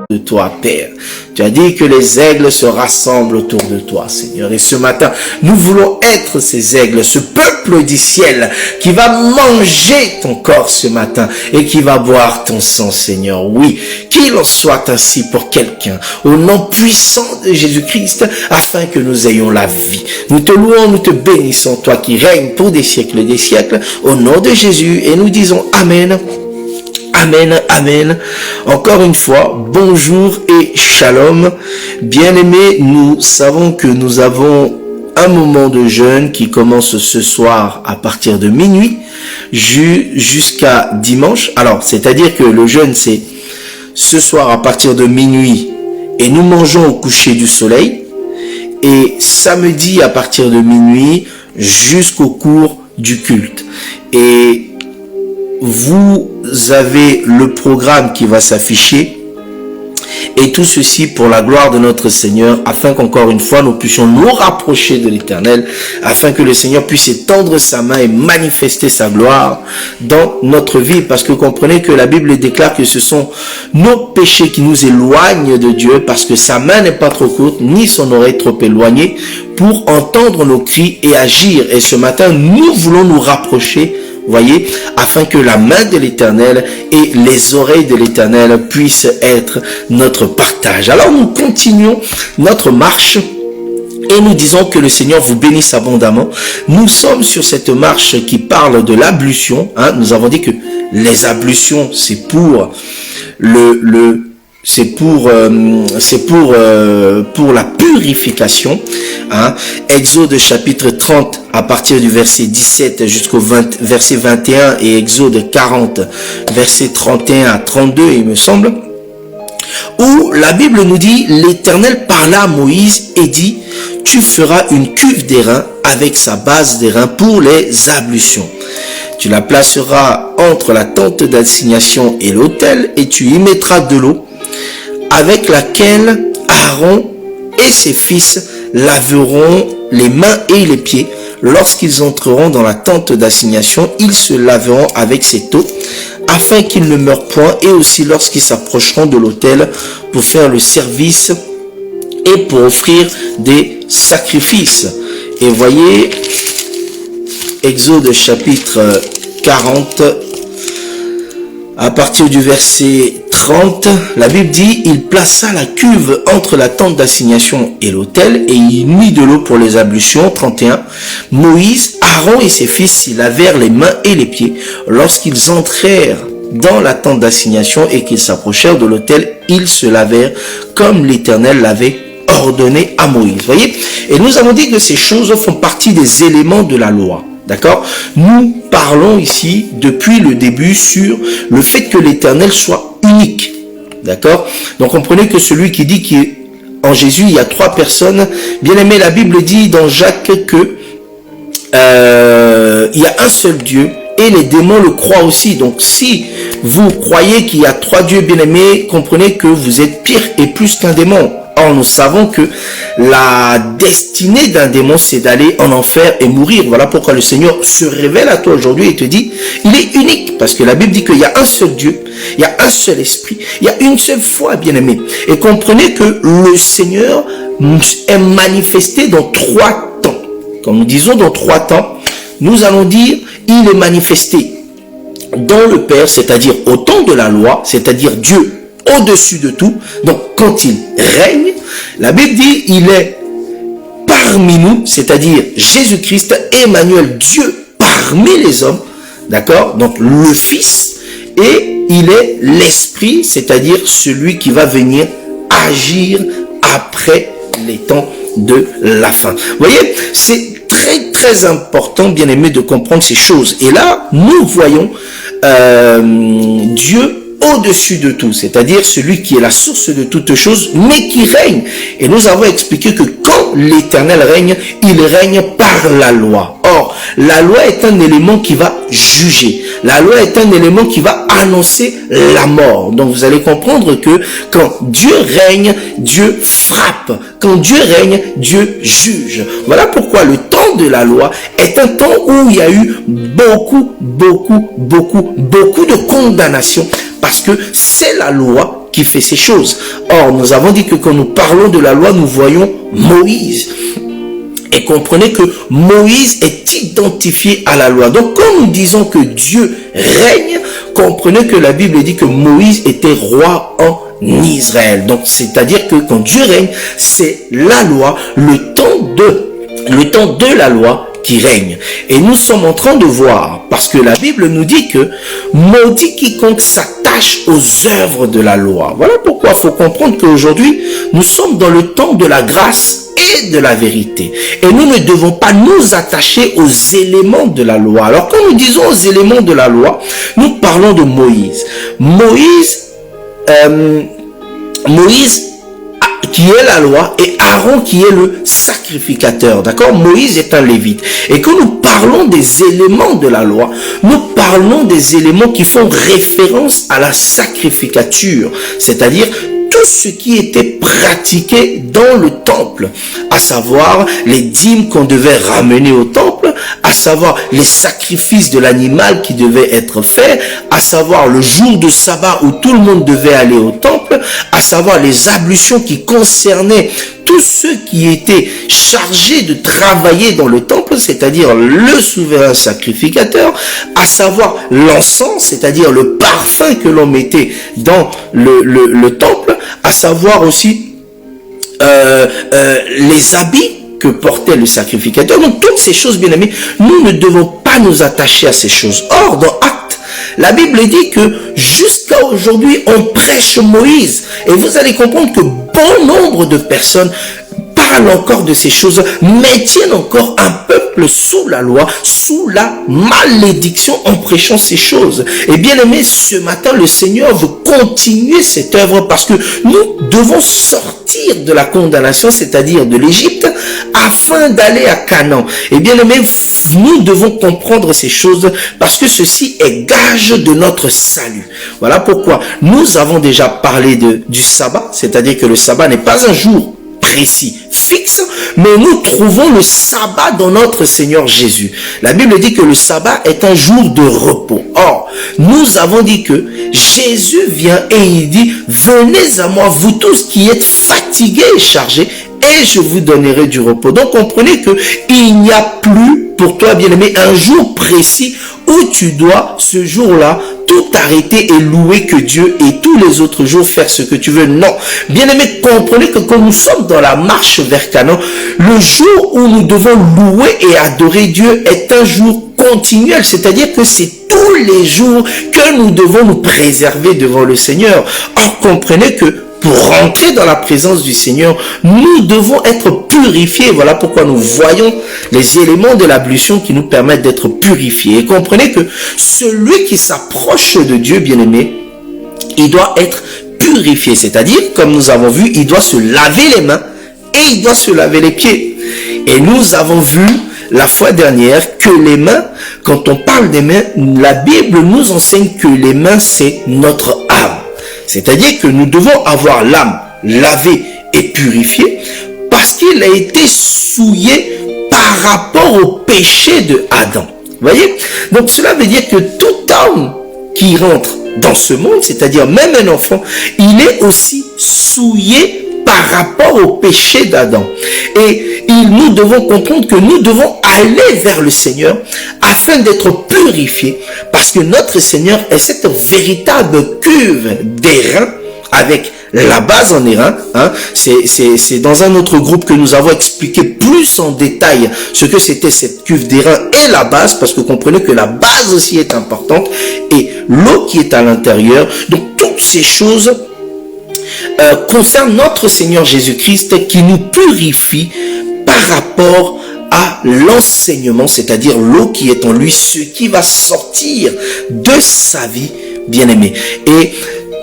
de toi, Père. Tu as dit que les aigles se rassemblent autour de toi, Seigneur. Et ce matin, nous voulons être ces aigles, ce peuple du ciel qui va manger ton corps ce matin et qui va boire ton sang, Seigneur. Oui, qu'il en soit ainsi pour quelqu'un, au nom puissant de Jésus-Christ, afin que nous ayons la vie. Nous te louons, nous te bénissons, toi qui règnes pour des siècles, au nom de Jésus, et nous disons Amen. Amen, amen. Encore une fois, bonjour et shalom. Bien-aimés, nous savons que nous avons un moment de jeûne qui commence ce soir à partir de minuit jusqu'à dimanche. Alors, c'est-à-dire que le jeûne, c'est ce soir à partir de minuit et nous mangeons au coucher du soleil. Et samedi à partir de minuit jusqu'au cours du culte. Et vous avez le programme qui va s'afficher et tout ceci pour la gloire de notre Seigneur, afin qu'encore une fois nous puissions nous rapprocher de l'Éternel, afin que le Seigneur puisse étendre sa main et manifester sa gloire dans notre vie, parce que comprenez que la Bible déclare que ce sont nos péchés qui nous éloignent de Dieu, parce que sa main n'est pas trop courte ni son oreille trop éloignée pour entendre nos cris et agir. Et ce matin nous voulons nous rapprocher, voyez, afin que la main de l'Éternel et les oreilles de l'Éternel puissent être notre partage. Alors nous continuons notre marche et nous disons que le Seigneur vous bénisse abondamment. Nous sommes sur cette marche qui parle de l'ablution. Nous avons dit que les ablutions, c'est pour pour la purification. Exode chapitre 30 à partir du verset 17 jusqu'au verset 21 et Exode 40 verset 31 à 32 il me semble, où la Bible nous dit: l'Éternel parla à Moïse et dit: tu feras une cuve d'airain avec sa base d'airain pour les ablutions. Tu la placeras entre la tente d'assignation et l'autel et tu y mettras de l'eau avec laquelle Aaron et ses fils laveront les mains et les pieds. Lorsqu'ils entreront dans la tente d'assignation, ils se laveront avec cette eau, afin qu'ils ne meurent point, et aussi lorsqu'ils s'approcheront de l'autel pour faire le service et pour offrir des sacrifices. Et voyez, Exode chapitre 40, à partir du verset 30, la Bible dit: il plaça la cuve entre la tente d'assignation et l'autel, et il mit de l'eau pour les ablutions. 31. Moïse, Aaron et ses fils s'y lavèrent les mains et les pieds. Lorsqu'ils entrèrent dans la tente d'assignation et qu'ils s'approchèrent de l'autel, ils se lavèrent comme l'Éternel l'avait ordonné à Moïse. Voyez? Et nous avons dit que ces choses font partie des éléments de la loi. D'accord? Nous parlons ici depuis le début sur le fait que l'Éternel soit unique. D'accord? Donc comprenez que celui qui dit qu'en Jésus il y a trois personnes, bien aimé, la Bible dit dans Jacques que il y a un seul Dieu et les démons le croient aussi. Donc si vous croyez qu'il y a trois dieux, bien aimés, comprenez que vous êtes pire et plus qu'un démon. Or, nous savons que la destinée d'un démon, c'est d'aller en enfer et mourir. Voilà pourquoi le Seigneur se révèle à toi aujourd'hui et te dit, il est unique. Parce que la Bible dit qu'il y a un seul Dieu, il y a un seul esprit, il y a une seule foi, bien-aimé. Et comprenez que le Seigneur est manifesté dans trois temps. Quand nous disons dans trois temps, nous allons dire, il est manifesté dans le Père, c'est-à-dire au temps de la loi, c'est-à-dire Dieu au-dessus de tout. Donc quand il règne, la Bible dit il est parmi nous, c'est-à-dire Jésus-Christ, Emmanuel, Dieu parmi les hommes, d'accord? Donc le Fils, et il est l'Esprit, c'est-à-dire celui qui va venir agir après les temps de la fin. Vous voyez, c'est très très important, bien aimé, de comprendre ces choses. Et là, nous voyons Dieu au-dessus de tout, c'est-à-dire celui qui est la source de toutes choses, mais qui règne. Et nous avons expliqué que quand l'Éternel règne, il règne par la loi. Or, la loi est un élément qui va juger. La loi est un élément qui va annoncer la mort. Donc vous allez comprendre que quand Dieu règne, Dieu frappe. Quand Dieu règne, Dieu juge. Voilà pourquoi le temps de la loi est un temps où il y a eu beaucoup de condamnation. parce que c'est la loi qui fait ces choses. Or, nous avons dit que quand nous parlons de la loi, nous voyons Moïse. Et comprenez que Moïse est identifié à la loi. Donc, quand nous disons que Dieu règne, comprenez que la Bible dit que Moïse était roi en Israël. Donc, c'est-à-dire que quand Dieu règne, c'est la loi, le temps de la loi qui règne. Et nous sommes en train de voir, parce que la Bible nous dit que maudit quiconque s'attache aux œuvres de la loi. Voilà pourquoi il faut comprendre qu'aujourd'hui, nous sommes dans le temps de la grâce et de la vérité. Et nous ne devons pas nous attacher aux éléments de la loi. Alors quand nous disons aux éléments de la loi, nous parlons de Moïse. Moïse qui est la loi et Aaron qui est le sacrificateur. D'accord? Moïse est un lévite. Et quand nous parlons des éléments de la loi, nous parlons des éléments qui font référence à la sacrificature, c'est-à-dire tout ce qui était pratiqué dans le temple, à savoir les dîmes qu'on devait ramener au temple, à savoir les sacrifices de l'animal qui devait être fait, à savoir le jour de sabbat où tout le monde devait aller au temple, à savoir les ablutions qui concernaient tous ceux qui étaient chargés de travailler dans le temple, c'est-à-dire le souverain sacrificateur, à savoir l'encens, c'est-à-dire le parfum que l'on mettait dans le temple, à savoir aussi les habits que portait le sacrificateur. Donc toutes ces choses, bien aimés, nous ne devons pas nous attacher à ces choses. Or, dans Actes, la Bible dit que jusqu'à aujourd'hui, on prêche Moïse. Et vous allez comprendre que bon nombre de personnes parlent encore de ces choses, maintiennent encore un peuple sous la loi, sous la malédiction en prêchant ces choses. Et bien aimé, ce matin, le Seigneur veut continuer cette œuvre parce que nous devons sortir de la condamnation, c'est-à-dire de l'Égypte, afin d'aller à Canaan. Et bien aimé, nous devons comprendre ces choses parce que ceci est gage de notre salut. Voilà pourquoi nous avons déjà parlé du sabbat, c'est-à-dire que le sabbat n'est pas un jour précis, fixe, mais nous trouvons le sabbat dans notre Seigneur Jésus. La Bible dit que le sabbat est un jour de repos. Or, nous avons dit que Jésus vient et il dit, venez à moi, vous tous qui êtes fatigués et chargés, et je vous donnerai du repos. Donc, comprenez que il n'y a plus pour toi, bien-aimé, un jour précis où tu dois, ce jour-là, tout arrêter et louer que Dieu et tous les autres jours faire ce que tu veux. Non. Bien-aimé, comprenez que quand nous sommes dans la marche vers Canaan, le jour où nous devons louer et adorer Dieu est un jour continuel. C'est-à-dire que c'est tous les jours que nous devons nous préserver devant le Seigneur. Or, comprenez que pour rentrer dans la présence du Seigneur, nous devons être purifiés. Voilà pourquoi nous voyons les éléments de l'ablution qui nous permettent d'être purifiés. Et comprenez que celui qui s'approche de Dieu, bien-aimé, il doit être purifié. C'est-à-dire, comme nous avons vu, il doit se laver les mains et il doit se laver les pieds. Et nous avons vu la fois dernière que les mains, quand on parle des mains, la Bible nous enseigne que les mains, c'est notre âme. C'est-à-dire que nous devons avoir l'âme lavée et purifiée parce qu'il a été souillé par rapport au péché de Adam. Vous voyez? Donc cela veut dire que tout homme qui rentre dans ce monde, c'est-à-dire même un enfant, il est aussi souillé par rapport au péché d'Adam. Et nous devons comprendre que nous devons aller vers le Seigneur afin d'être purifiés, parce que notre Seigneur est cette véritable cuve d'airain avec la base en airain. C'est dans un autre groupe que nous avons expliqué plus en détail ce que c'était cette cuve d'airain et la base, parce que comprenez que la base aussi est importante et l'eau qui est à l'intérieur. Donc toutes ces choses concerne notre Seigneur Jésus-Christ qui nous purifie par rapport à l'enseignement, c'est-à-dire l'eau qui est en lui, ce qui va sortir de sa vie, bien-aimé. Et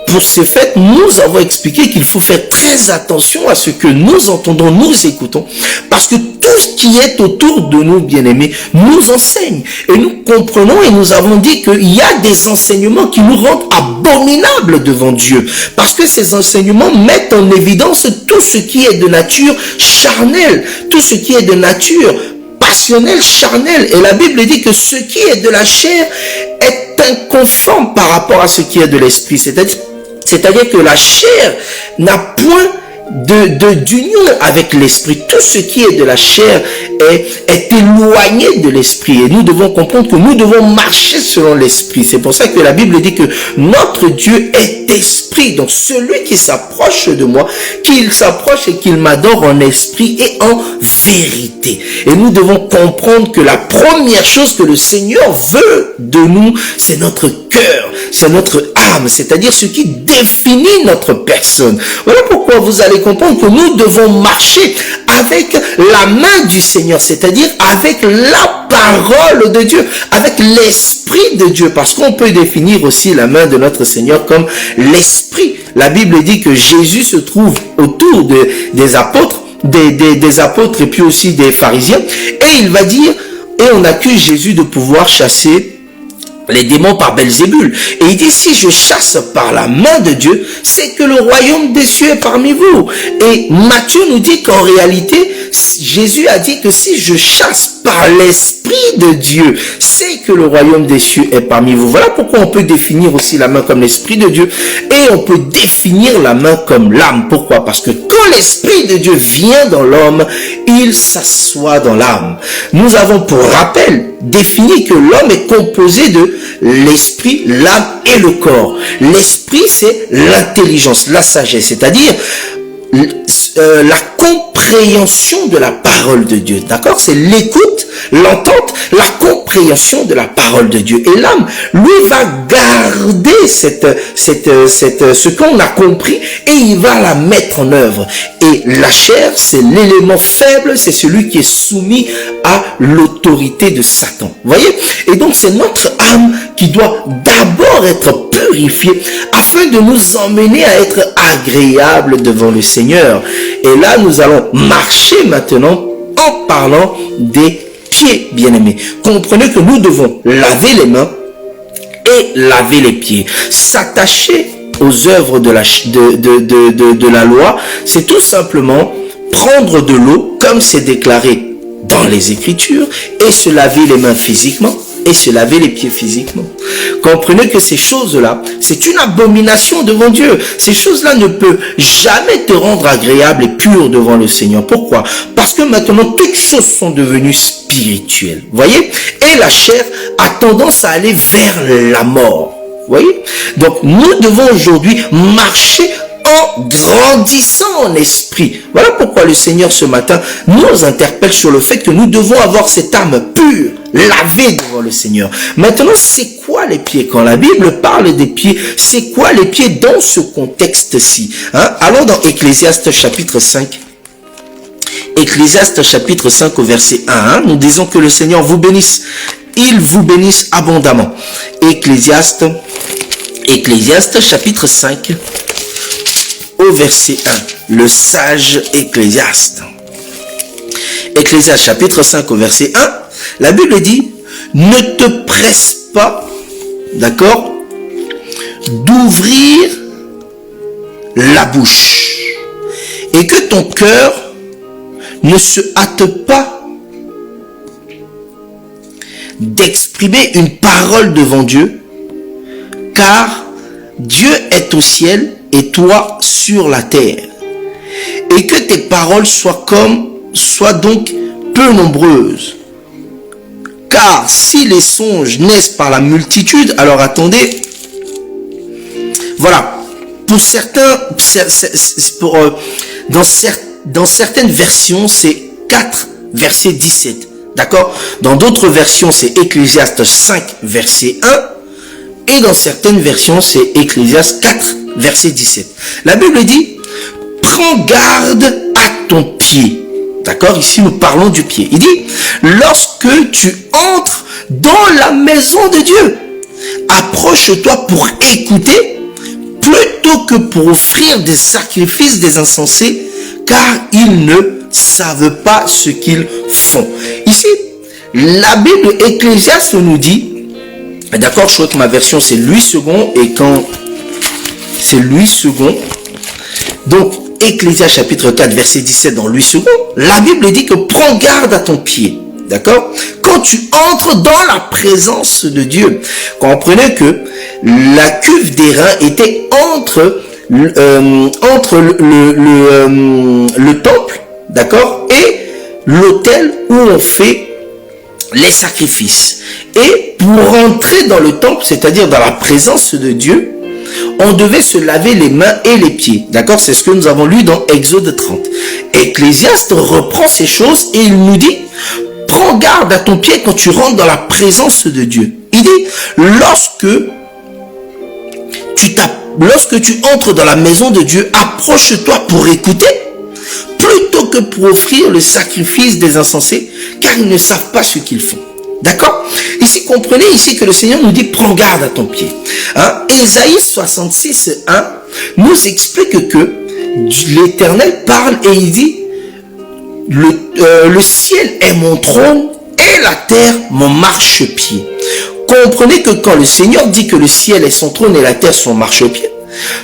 pour ce fait, nous avons expliqué qu'il faut faire très attention à ce que nous entendons, nous écoutons, parce que tout ce qui est autour de nous, bien-aimés, nous enseigne. Et nous comprenons et nous avons dit qu'il y a des enseignements qui nous rendent abominables devant Dieu. Parce que ces enseignements mettent en évidence tout ce qui est de nature charnelle, tout ce qui est de nature passionnelle, charnelle. Et la Bible dit que ce qui est de la chair est est inconforme par rapport à ce qui est de l'esprit. C'est-à-dire que la chair n'a point d'union avec l'esprit. Tout ce qui est de la chair est éloigné de l'esprit. Et nous devons comprendre que nous devons marcher selon l'esprit. C'est pour ça que la Bible dit que notre Dieu est esprit. Donc celui qui s'approche de moi, qu'il s'approche et qu'il m'adore en esprit et en vérité. Et nous devons comprendre que la première chose que le Seigneur veut de nous, c'est notre cœur, c'est notre âme, c'est-à-dire ce qui définit notre personne. Voilà pourquoi vous allez comprendre que nous devons marcher avec la main du Seigneur, c'est-à-dire avec la parole de Dieu, avec l'esprit de Dieu, parce qu'on peut définir aussi la main de notre Seigneur comme l'esprit. La Bible dit que Jésus se trouve autour des apôtres, des apôtres et puis aussi des pharisiens, et il va dire, et on accuse Jésus de pouvoir chasser les démons par Belzébul. Et il dit, si je chasse par la main de Dieu, c'est que le royaume des cieux est parmi vous. Et Matthieu nous dit qu'en réalité, Jésus a dit que si je chasse par l'esprit de Dieu, c'est que le royaume des cieux est parmi vous. Voilà pourquoi on peut définir aussi la main comme l'esprit de Dieu. Et on peut définir la main comme l'âme. Pourquoi? Parce que quand l'esprit de Dieu vient dans l'homme, il s'assoit dans l'âme. Nous avons pour rappel défini que l'homme est composé de l'esprit, l'âme et le corps. L'esprit, c'est l'intelligence, la sagesse, c'est-à-dire la compréhension de la parole de Dieu. D'accord? C'est l'écoute, l'entente, la compréhension de la parole de Dieu. Et l'âme, lui, va garder ce qu'on a compris et il va la mettre en œuvre. Et la chair, c'est l'élément faible, c'est celui qui est soumis à l'autorité de Satan. Vous voyez? Et donc, c'est notre âme qui doit d'abord être purifiée afin de nous emmener à être agréables devant le Seigneur. Et là, nous allons marcher maintenant en parlant des pieds, bien-aimés. Comprenez que nous devons laver les mains et laver les pieds. S'attacher aux œuvres de la loi, c'est tout simplement prendre de l'eau, comme c'est déclaré dans les Écritures, et se laver les mains physiquement et se laver les pieds physiquement. Comprenez que ces choses-là, c'est une abomination devant Dieu. Ces choses-là ne peuvent jamais te rendre agréable et pur devant le Seigneur. Pourquoi? Parce que maintenant, toutes choses sont devenues spirituelles. Voyez? Et la chair a tendance à aller vers la mort. Voyez? Donc, nous devons aujourd'hui marcher en grandissant en esprit. Voilà pourquoi le Seigneur ce matin nous interpelle sur le fait que nous devons avoir cette âme pure, lavée devant le Seigneur. Maintenant, c'est quoi les pieds? Quand la Bible parle des pieds, c'est quoi les pieds dans ce contexte-ci? Allons dans Ecclésiaste chapitre 5. Ecclésiaste chapitre 5 au verset 1. Nous disons que le Seigneur vous bénisse. Il vous bénisse abondamment. Ecclésiaste chapitre 5 au verset 1. Le sage Ecclésiaste. Ecclésiaste chapitre 5 au verset 1. La Bible dit, ne te presse pas, d'accord, d'ouvrir la bouche et que ton cœur ne se hâte pas d'exprimer une parole devant Dieu, car Dieu est au ciel et toi sur la terre, et que tes paroles soient donc peu nombreuses. Car si les songes naissent par la multitude, alors attendez, voilà, pour certains, dans certaines versions, c'est 4, verset 17, d'accord? Dans d'autres versions, c'est Ecclésiaste 5, verset 1, et dans certaines versions, c'est Ecclésiaste 4, verset 17. La Bible dit, prends garde à ton pied. D'accord? Ici, nous parlons du pied. Il dit, lorsque tu entres dans la maison de Dieu, approche-toi pour écouter, plutôt que pour offrir des sacrifices des insensés, car ils ne savent pas ce qu'ils font. Ici, la Bible Ecclésiaste nous dit, d'accord, je crois que ma version c'est Louis II, et quand c'est Louis II, donc Ecclésiaste chapitre 4 verset 17 dans Louis II, la Bible dit que prends garde à ton pied. D'accord? Quand quand tu entres dans la présence de Dieu. Comprenez que la cuve d'airain était entre le temple, d'accord, et l'autel où on fait les sacrifices. Et pour entrer dans le temple, c'est-à-dire dans la présence de Dieu, on devait se laver les mains et les pieds. D'accord? C'est ce que nous avons lu dans Exode 30. Ecclésiaste reprend ces choses et il nous dit, prends garde à ton pied quand tu rentres dans la présence de Dieu. Il dit, lorsque tu entres dans la maison de Dieu, approche-toi pour écouter, plutôt que pour offrir le sacrifice des insensés, car ils ne savent pas ce qu'ils font. D'accord? Ici, comprenez ici que le Seigneur nous dit, prends garde à ton pied. Ésaïe 66, 1 nous explique que l'Éternel parle et il dit, le ciel est mon trône et la terre mon marchepied. Comprenez que quand le Seigneur dit que le ciel est son trône et la terre son marchepied,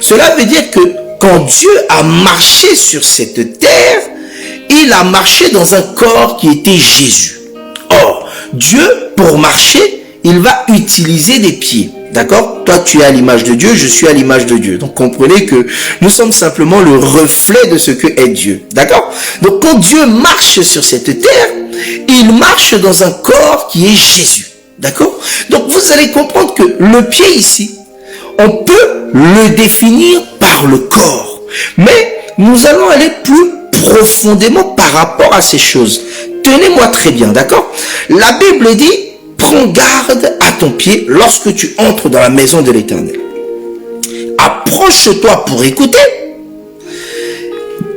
cela veut dire que quand Dieu a marché sur cette terre, il a marché dans un corps qui était Jésus. Or, Dieu, pour marcher, il va utiliser des pieds. D'accord? Toi, tu es à l'image de Dieu, je suis à l'image de Dieu. Donc, comprenez que nous sommes simplement le reflet de ce que est Dieu. D'accord? Donc, quand Dieu marche sur cette terre, il marche dans un corps qui est Jésus. D'accord? Donc, vous allez comprendre que le pied ici, on peut le définir par le corps. Mais nous allons aller plus profondément par rapport à ces choses. Tenez-moi très bien, d'accord? La Bible dit, prends garde à ton pied lorsque tu entres dans la maison de l'Éternel. Approche-toi pour écouter,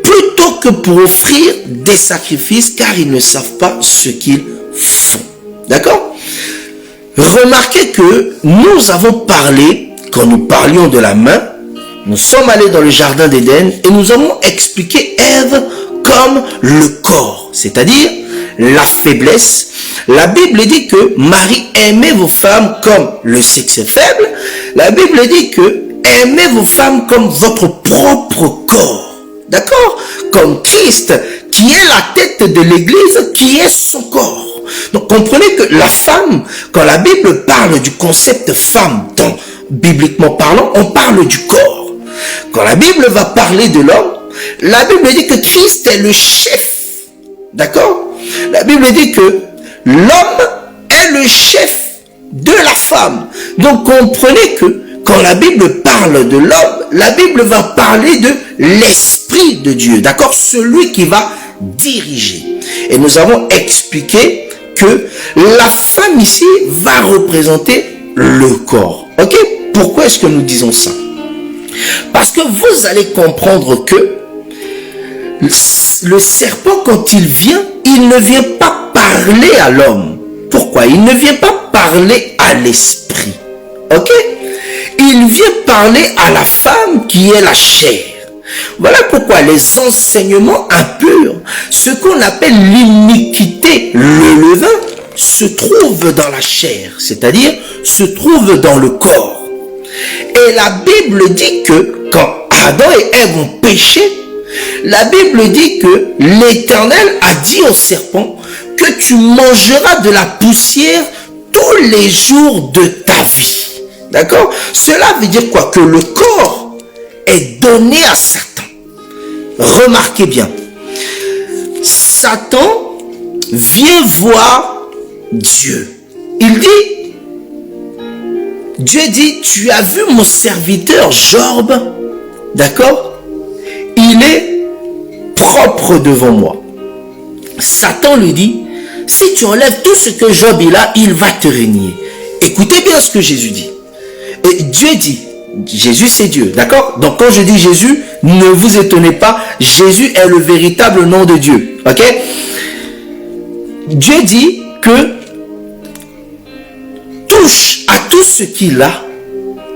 plutôt que pour offrir des sacrifices, car ils ne savent pas ce qu'ils font. D'accord? Remarquez que nous avons parlé, quand nous parlions de la main, nous sommes allés dans le jardin d'Éden et nous avons expliqué Ève comme le corps, c'est-à-dire la faiblesse. La Bible dit que Marie aimait vos femmes comme le sexe faible. La Bible dit que aimez vos femmes comme votre propre corps. D'accord? Comme Christ, qui est la tête de l'Église, qui est son corps. Donc comprenez que la femme, quand la Bible parle du concept femme, bibliquement parlant, on parle du corps. Quand la Bible va parler de l'homme, la Bible dit que Christ est le chef. D'accord? La Bible dit que l'homme est le chef de la femme. Donc comprenez que quand la Bible parle de l'homme, la Bible va parler de l'Esprit de Dieu. D'accord? Celui qui va diriger. Et nous avons expliqué que la femme ici va représenter le corps. Ok? Pourquoi est-ce que nous disons ça? Parce que vous allez comprendre que le serpent, quand il ne vient pas parler à l'homme. Pourquoi? Il ne vient pas parler à l'esprit. Ok? Il vient parler à la femme qui est la chair. Voilà pourquoi les enseignements impurs, ce qu'on appelle l'iniquité, le levain, se trouve dans la chair, c'est-à-dire se trouve dans le corps. Et la Bible dit que quand Adam et Ève ont péché, la Bible dit que l'Éternel a dit au serpent que tu mangeras de la poussière tous les jours de ta vie. D'accord? Cela veut dire quoi? Que le corps est donné à Satan. Remarquez bien. Satan vient voir Dieu. Dieu dit, tu as vu mon serviteur Job, d'accord? Il est propre devant moi. Satan lui dit, si tu enlèves tout ce que Job a, il va te régner. Écoutez bien ce que Jésus dit. Et Dieu dit, Jésus c'est Dieu, d'accord? Donc quand je dis Jésus, ne vous étonnez pas, Jésus est le véritable nom de Dieu, ok? Dieu dit que touche à tout ce qu'il a,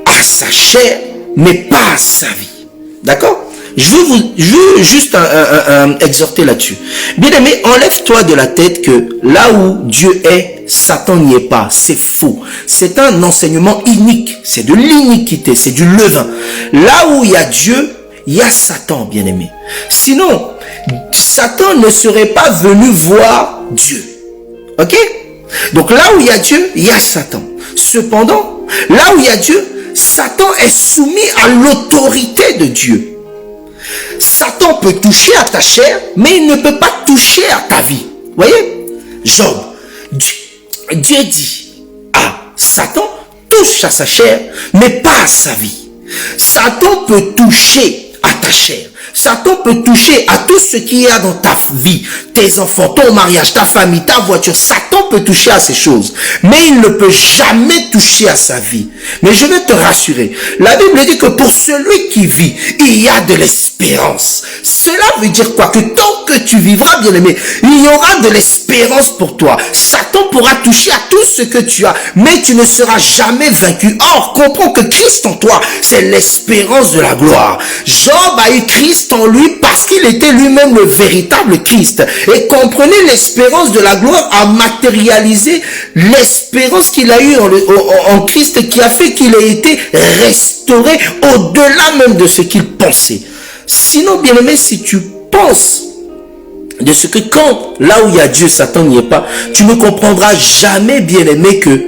à sa chair, mais pas à sa vie, d'accord? Je veux juste exhorter là-dessus. Bien aimé, enlève-toi de la tête que là où Dieu est, Satan n'y est pas. C'est faux. C'est un enseignement inique. C'est de l'iniquité. C'est du levain. Là où il y a Dieu, il y a Satan, bien aimé. Sinon, Satan ne serait pas venu voir Dieu. Ok? Donc là où il y a Dieu, il y a Satan. Cependant, là où il y a Dieu, Satan est soumis à l'autorité de Dieu. Satan peut toucher à ta chair, mais il ne peut pas toucher à ta vie. Voyez? Job, Dieu dit à Satan, touche à sa chair, mais pas à sa vie. Satan peut toucher à ta chair. Satan peut toucher à tout ce qu'il y a dans ta vie, tes enfants, ton mariage, ta famille, ta voiture. Satan peut toucher à ces choses, mais il ne peut jamais toucher à sa vie. Mais je vais te rassurer, la Bible dit que pour celui qui vit, il y a de l'espérance. Cela veut dire quoi? Que tant que tu vivras, bien-aimé, il y aura de l'espérance pour toi. Satan pourra toucher à tout ce que tu as, mais tu ne seras jamais vaincu. Or, comprends que Christ en toi, c'est l'espérance de la gloire. Job a eu Christ en lui parce qu'il était lui-même le véritable Christ. Et comprenez, l'espérance de la gloire a matérialisé l'espérance qu'il a eue en Christ, qui a fait qu'il ait été restauré au-delà même de ce qu'il pensait. Sinon, bien-aimé, si tu penses de ce que quand, là où il y a Dieu, Satan n'y est pas, tu ne comprendras jamais, bien-aimé, que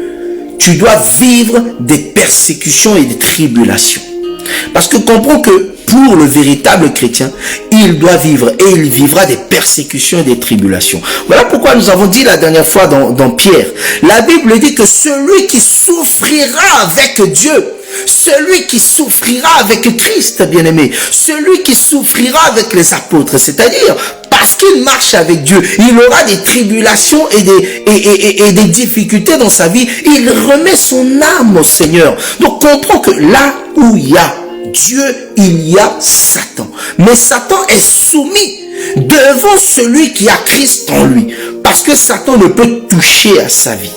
tu dois vivre des persécutions et des tribulations. Parce que comprends que pour le véritable chrétien, il doit vivre et il vivra des persécutions et des tribulations. Voilà pourquoi nous avons dit la dernière fois dans Pierre, la Bible dit que celui qui souffrira avec Dieu, celui qui souffrira avec Christ, bien-aimé, celui qui souffrira avec les apôtres, c'est-à-dire parce qu'il marche avec Dieu, il aura des tribulations et des difficultés dans sa vie, il remet son âme au Seigneur. Donc comprends que là où il y a Dieu, il y a Satan. Mais Satan est soumis devant celui qui a Christ en lui, parce que Satan ne peut toucher à sa vie.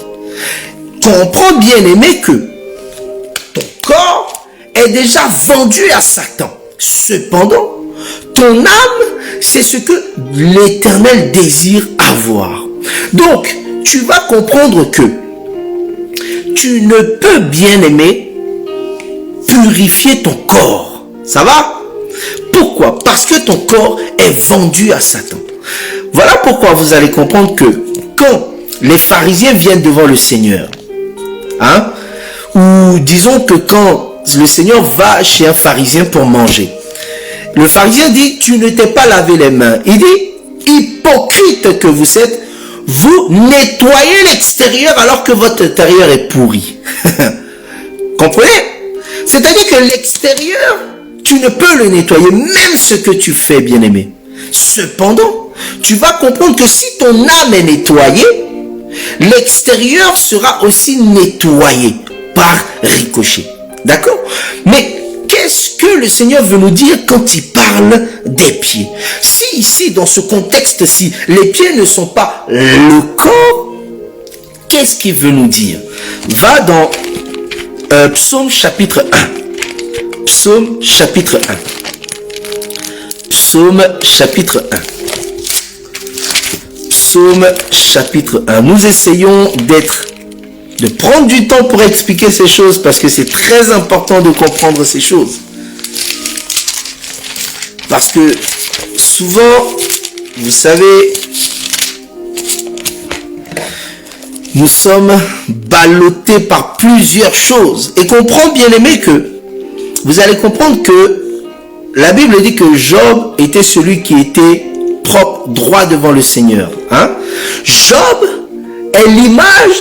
Comprends, bien-aimé, que ton corps est déjà vendu à Satan. Cependant, ton âme, c'est ce que l'Éternel désire avoir. Donc, tu vas comprendre que tu ne peux, bien-aimé, purifier ton corps. Ça va? Pourquoi? Parce que ton corps est vendu à Satan. Voilà pourquoi vous allez comprendre que quand les pharisiens viennent devant le Seigneur, ou disons que quand le Seigneur va chez un pharisien pour manger, le pharisien dit, tu ne t'es pas lavé les mains. Il dit, hypocrite que vous êtes, vous nettoyez l'extérieur alors que votre intérieur est pourri. Comprenez? C'est-à-dire que l'extérieur, tu ne peux le nettoyer, même ce que tu fais, bien-aimé. Cependant, tu vas comprendre que si ton âme est nettoyée, l'extérieur sera aussi nettoyé par ricochet. D'accord? Mais qu'est-ce que le Seigneur veut nous dire quand il parle des pieds? Si ici, dans ce contexte-ci, les pieds ne sont pas le corps, qu'est-ce qu'il veut nous dire? Va dans Psaume chapitre 1. Psaume chapitre 1. Psaume chapitre 1. Psaume chapitre 1. Nous essayons de prendre du temps pour expliquer ces choses parce que c'est très important de comprendre ces choses. Parce que souvent, vous savez, nous sommes ballottés par plusieurs choses. Et comprends, bien-aimé, que vous allez comprendre que la Bible dit que Job était celui qui était propre, droit devant le Seigneur. Job est l'image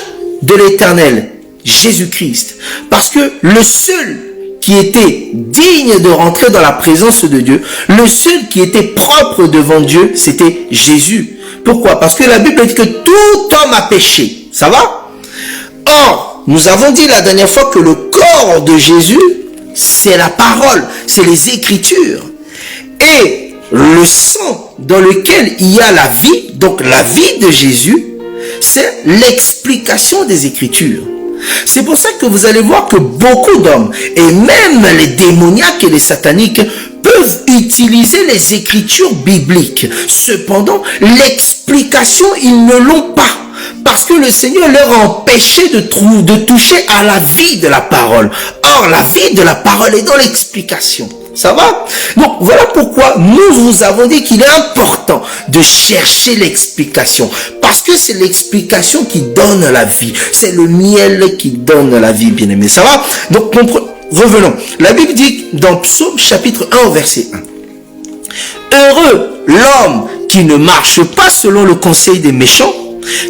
de l'Éternel, Jésus-Christ. Parce que le seul qui était digne de rentrer dans la présence de Dieu, le seul qui était propre devant Dieu, c'était Jésus. Pourquoi? Parce que la Bible dit que tout homme a péché. Ça va? Or, nous avons dit la dernière fois que le corps de Jésus, c'est la parole, c'est les Écritures. Et le sang dans lequel il y a la vie, donc la vie de Jésus, c'est l'explication des Écritures. C'est pour ça que vous allez voir que beaucoup d'hommes, et même les démoniaques et les sataniques, peuvent utiliser les Écritures bibliques. Cependant, l'explication, ils ne l'ont pas. Parce que le Seigneur leur a empêché de toucher à la vie de la parole. Or, la vie de la parole est dans l'explication. Ça va? Donc, voilà pourquoi nous vous avons dit qu'il est important de chercher l'explication. Parce que c'est l'explication qui donne la vie. C'est le miel qui donne la vie, bien-aimé. Ça va? Donc, revenons. La Bible dit dans Psaume chapitre 1 au verset 1. Heureux l'homme qui ne marche pas selon le conseil des méchants,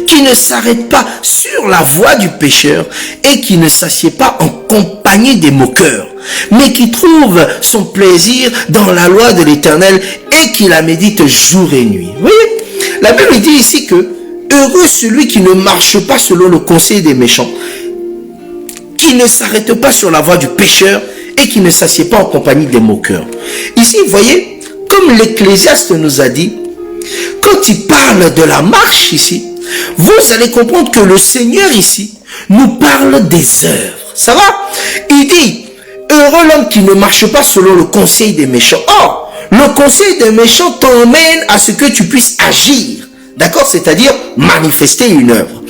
qui ne s'arrête pas sur la voie du pécheur et qui ne s'assied pas en compagnie des moqueurs, mais qui trouve son plaisir dans la loi de l'Éternel et qui la médite jour et nuit. Vous voyez, la Bible dit ici que heureux celui qui ne marche pas selon le conseil des méchants, qui ne s'arrête pas sur la voie du pécheur et qui ne s'assied pas en compagnie des moqueurs. Ici, vous voyez, comme l'Ecclésiaste nous a dit, quand il parle de la marche ici, vous allez comprendre que le Seigneur ici nous parle des œuvres. Ça va? Il dit, heureux l'homme qui ne marche pas selon le conseil des méchants. Or, le conseil des méchants t'emmène à ce que tu puisses agir. D'accord? C'est-à-dire manifester une œuvre.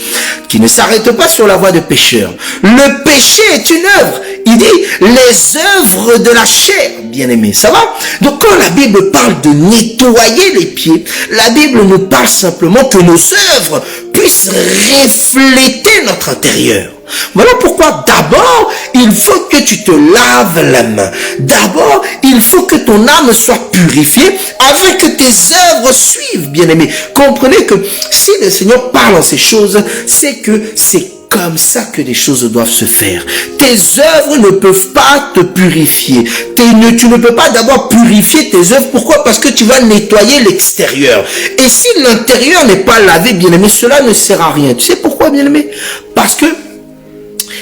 Qui ne s'arrête pas sur la voie de pécheur. Le péché est une œuvre. Il dit les œuvres de la chair, bien-aimé. Ça va? Donc quand la Bible parle de nettoyer les pieds, la Bible nous parle simplement que nos œuvres puissent refléter notre intérieur. Voilà pourquoi d'abord, il faut que tu te laves la main. D'abord, il faut que ton âme soit purifiée afin que tes œuvres suivent, bien-aimés. Comprenez que si le Seigneur parle en ces choses, c'est que c'est comme ça que les choses doivent se faire. Tes œuvres ne peuvent pas te purifier. Tu ne peux pas d'abord purifier tes œuvres. Pourquoi? Parce que tu vas nettoyer l'extérieur. Et si l'intérieur n'est pas lavé, bien-aimé, cela ne sert à rien. Tu sais pourquoi, bien-aimé? Parce que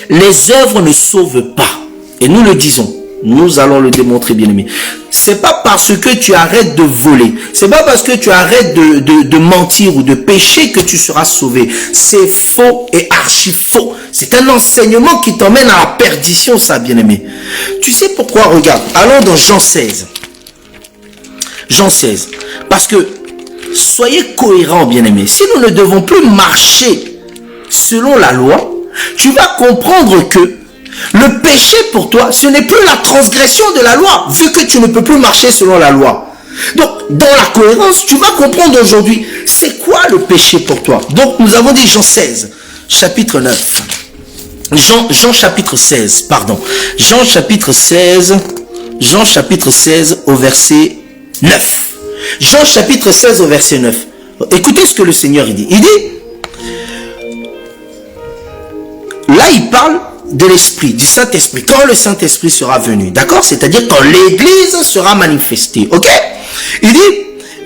les œuvres ne sauvent pas. Et nous le disons. Nous allons le démontrer, bien-aimé. C'est pas parce que tu arrêtes de voler. C'est pas parce que tu arrêtes de mentir ou de pécher que tu seras sauvé. C'est faux et archi faux. C'est un enseignement qui t'emmène à la perdition, ça, bien-aimé. Tu sais pourquoi? Regarde. Allons dans Jean 16. Jean 16. Parce que, soyez cohérents, bien-aimé. Si nous ne devons plus marcher selon la loi, tu vas comprendre que le péché pour toi, ce n'est plus la transgression de la loi, vu que tu ne peux plus marcher selon la loi. Donc, dans la cohérence, tu vas comprendre aujourd'hui, c'est quoi le péché pour toi? Donc, nous avons dit Jean 16, chapitre 9. Jean chapitre 16, pardon. Jean chapitre 16 au verset 9. Jean chapitre 16 au verset 9. Écoutez ce que le Seigneur dit. Il dit, là il parle de l'Esprit, du Saint-Esprit, quand le Saint-Esprit sera venu, d'accord? C'est-à-dire quand l'Église sera manifestée, ok? Il dit,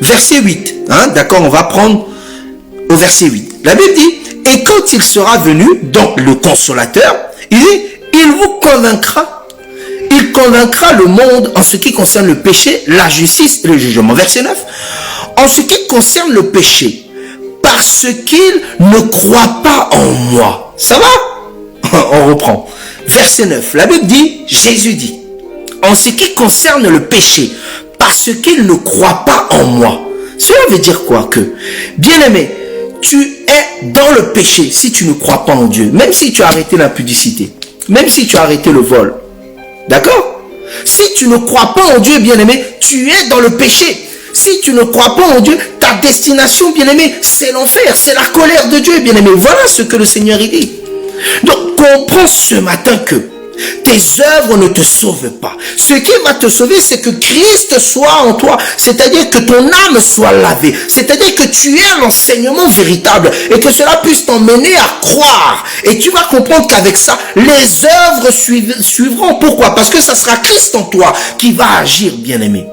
verset 8, hein, d'accord, on va prendre au verset 8. La Bible dit, et quand il sera venu, donc le Consolateur, il dit, il vous convaincra, il convaincra le monde en ce qui concerne le péché, la justice et le jugement. Verset 9, en ce qui concerne le péché, parce qu'il ne croit pas en moi. Ça va? On reprend. Verset 9. La Bible dit, Jésus dit, en ce qui concerne le péché, parce qu'il ne croit pas en moi. Cela veut dire quoi? Que, bien-aimé, tu es dans le péché si tu ne crois pas en Dieu. Même si tu as arrêté l'impudicité. Même si tu as arrêté le vol. D'accord? Si tu ne crois pas en Dieu, bien-aimé, tu es dans le péché. Si tu ne crois pas en Dieu, ta destination, bien-aimé, c'est l'enfer. C'est la colère de Dieu, bien-aimé. Voilà ce que le Seigneur dit. Donc, comprends ce matin que tes œuvres ne te sauvent pas. Ce qui va te sauver, c'est que Christ soit en toi. C'est-à-dire que ton âme soit lavée. C'est-à-dire que tu aies l'enseignement véritable et que cela puisse t'emmener à croire. Et tu vas comprendre qu'avec ça, les œuvres suivront. Pourquoi? Parce que ça sera Christ en toi qui va agir, bien-aimé.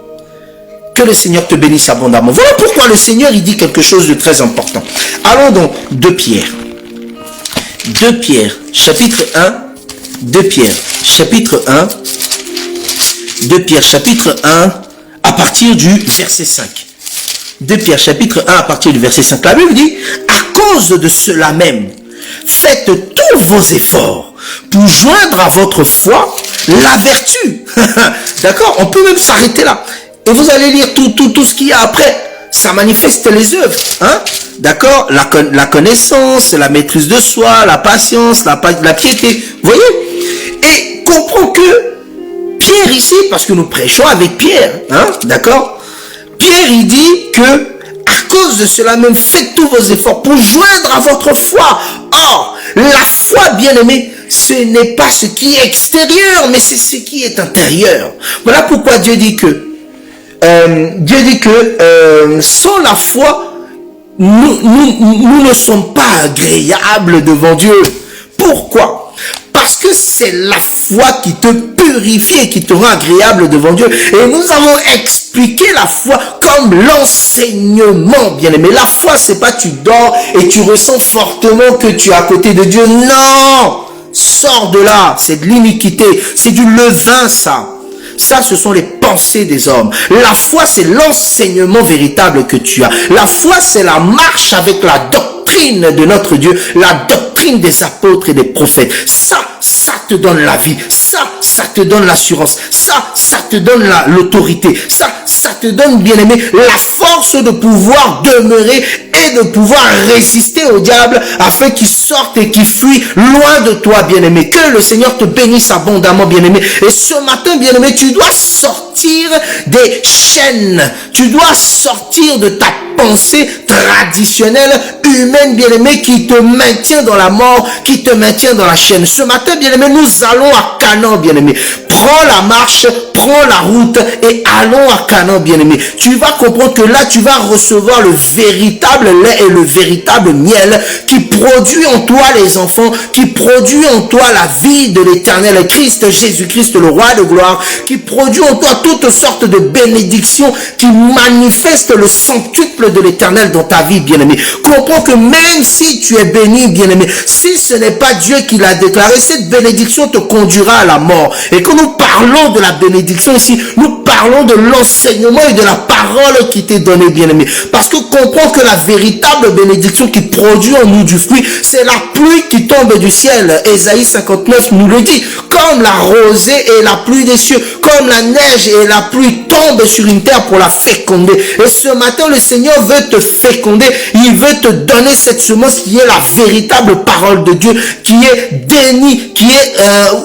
Que le Seigneur te bénisse abondamment. Voilà pourquoi le Seigneur, il dit quelque chose de très important. Allons donc 2 Pierre. 2 Pierre, chapitre 1, 2 Pierre, chapitre 1, 2 Pierre, chapitre 1, à partir du verset 5. 2 Pierre, chapitre 1, à partir du verset 5. La Bible dit, à cause de cela même, faites tous vos efforts pour joindre à votre foi la vertu. D'accord? On peut même s'arrêter là. Et vous allez lire tout ce qu'il y a après. Ça manifeste les œuvres, hein? D'accord? La connaissance, la maîtrise de soi, la patience, la piété. Vous voyez? Et comprends que Pierre ici parce que nous prêchons avec Pierre, hein, d'accord? Pierre, il dit que, à cause de cela même, faites tous vos efforts pour joindre à votre foi. Or, la foi, bien-aimé, ce n'est pas ce qui est extérieur, mais c'est ce qui est intérieur. Voilà pourquoi Dieu dit que, sans la foi, nous ne sommes pas agréables devant Dieu. Pourquoi? Parce que c'est la foi qui te purifie et qui te rend agréable devant Dieu. Et nous avons expliqué la foi comme l'enseignement, bien-aimé. La foi, c'est pas tu dors et tu ressens fortement que tu es à côté de Dieu. Non! Sors de là. C'est de l'iniquité. C'est du levain, ça. Ça, ce sont les pensées des hommes. La foi, c'est l'enseignement véritable que tu as. La foi, c'est la marche avec la doctrine de notre Dieu, la doctrine des apôtres et des prophètes. Ça te donne la vie. Ça te donne l'assurance. Ça te donne l'autorité. Ça te donne, bien-aimé, la force de pouvoir demeurer et de pouvoir résister au diable afin qu'il sorte et qu'il fuit loin de toi, bien-aimé. Que le Seigneur te bénisse abondamment, bien-aimé. Et ce matin, bien-aimé, tu dois sortir des chaînes. Tu dois sortir de ta pensée traditionnelle, humaine, bien-aimé, qui te maintient dans la mort, qui te maintient dans la chaîne. Ce matin, bien-aimé, nous allons à Canaan, bien-aimé. Prends la marche, prends la route et allons à Canaan, bien-aimé. Tu vas comprendre que là, tu vas recevoir le véritable lait et le véritable miel qui produit en toi les enfants, qui produit en toi la vie de l'éternel Christ, Jésus-Christ, le roi de gloire, qui produit en toi toutes sortes de bénédictions, qui manifestent le centuple de l'éternel dans ta vie, bien-aimé. Comprends que même si tu es béni, bien-aimé, si ce n'est pas Dieu qui l'a déclaré, cette bénédiction te conduira à la mort. Et que nous parlons de la bénédiction ici, nous parlons de l'enseignement et de la parole qui t'est donnée, bien-aimé. Parce que comprends que la véritable bénédiction qui produit en nous du fruit, c'est la pluie qui tombe du ciel. Ésaïe 59 nous le dit. Comme la rosée et la pluie des cieux, comme la neige et la pluie tombent sur une terre pour la féconder. Et ce matin, le Seigneur veut te féconder. Il veut te donner cette semence qui est la véritable parole de Dieu, qui est déni, qui est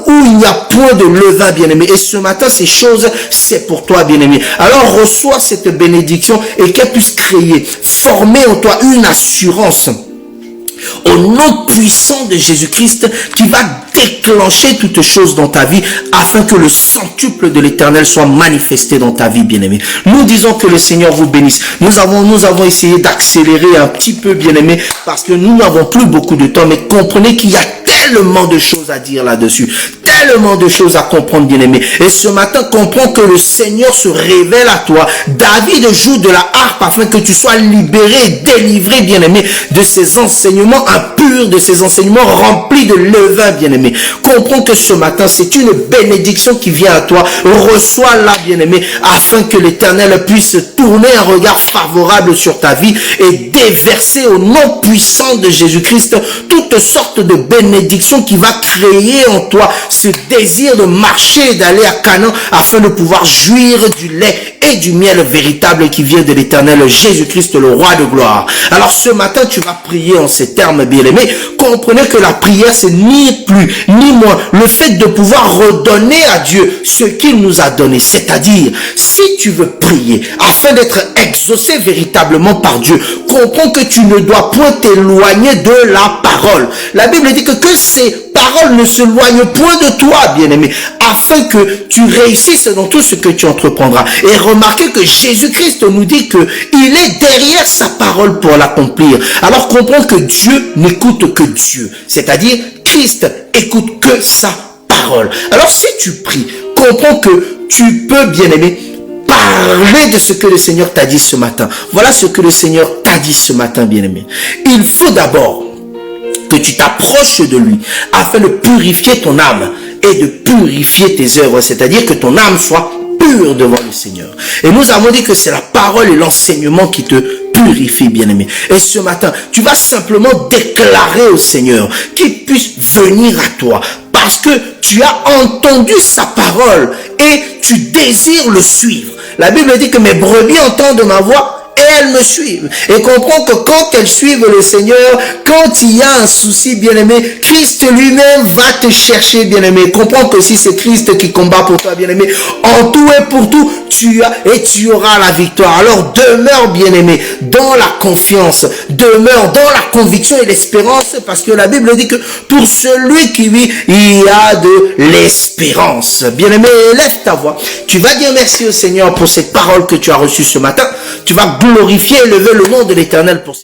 où il n'y a point de levain, bien-aimé. Et ce matin, ces choses, c'est pour toi, bien-aimé. Alors, reçois cette bénédiction et qu'elle puisse créer, former en toi une assurance au nom puissant de Jésus-Christ qui va déclencher toutes choses dans ta vie afin que le centuple de l'éternel soit manifesté dans ta vie, bien-aimé. Nous disons que le Seigneur vous bénisse. Nous avons essayé d'accélérer un petit peu, bien-aimé, parce que nous n'avons plus beaucoup de temps, mais comprenez qu'il y a tellement de choses à dire là-dessus, tellement de choses à comprendre, bien-aimé. Et ce matin, comprends que le Seigneur se révèle à toi. David joue de la harpe afin que tu sois libéré et délivré, bien-aimé, de ces enseignements impurs, de ces enseignements remplis de levain, bien-aimé. Comprends que ce matin, c'est une bénédiction qui vient à toi. Reçois-la, bien-aimé, afin que l'Éternel puisse tourner un regard favorable sur ta vie et déverser au nom puissant de Jésus-Christ toutes sortes de bénédictions qui va créer en toi ce désir de marcher et d'aller à Canaan afin de pouvoir jouir du lait et du miel véritable qui vient de l'Éternel Jésus-Christ, le roi de gloire. Alors ce matin, tu vas prier en ces termes, bien-aimés. Comprenez que la prière, c'est ni plus ni moins le fait de pouvoir redonner à Dieu ce qu'il nous a donné. C'est-à-dire, si tu veux prier afin d'être exaucé véritablement par Dieu, comprends que tu ne dois point t'éloigner de la parole. La Bible dit que ces paroles ne s'éloignent point de toi, bien-aimé, afin que tu réussisses dans tout ce que tu entreprendras. Et remarquez que Jésus-Christ nous dit que il est derrière sa parole pour l'accomplir. Alors comprends que Dieu n'écoute que Dieu, c'est-à-dire Christ écoute que sa parole. Alors si tu pries, comprends que tu peux, bien-aimé, parler de ce que le Seigneur t'a dit ce matin. Voilà ce que le Seigneur t'a dit ce matin, bien-aimé. Il faut d'abord que tu t'approches de lui afin de purifier ton âme et de purifier tes œuvres, c'est-à-dire que ton âme soit pure devant le Seigneur. Et nous avons dit que c'est la parole et l'enseignement qui te purifie, bien-aimé. Et ce matin, tu vas simplement déclarer au Seigneur qu'il puisse venir à toi parce que tu as entendu sa parole et tu désires le suivre. La Bible dit que mes brebis entendent ma voix et elles me suivent. Et comprends que quand elles suivent le Seigneur, quand il y a un souci, bien-aimé, Christ lui-même va te chercher, bien-aimé. Comprends que si c'est Christ qui combat pour toi, bien-aimé, en tout et pour tout, tu auras la victoire. Alors demeure, bien-aimé, dans la confiance, demeure dans la conviction et l'espérance, parce que la Bible dit que pour celui qui vit, il y a de l'espérance. Bien-aimé, lève ta voix. Tu vas dire merci au Seigneur pour cette parole que tu as reçue ce matin. Tu vas glorifier et lever le nom de l'Éternel pour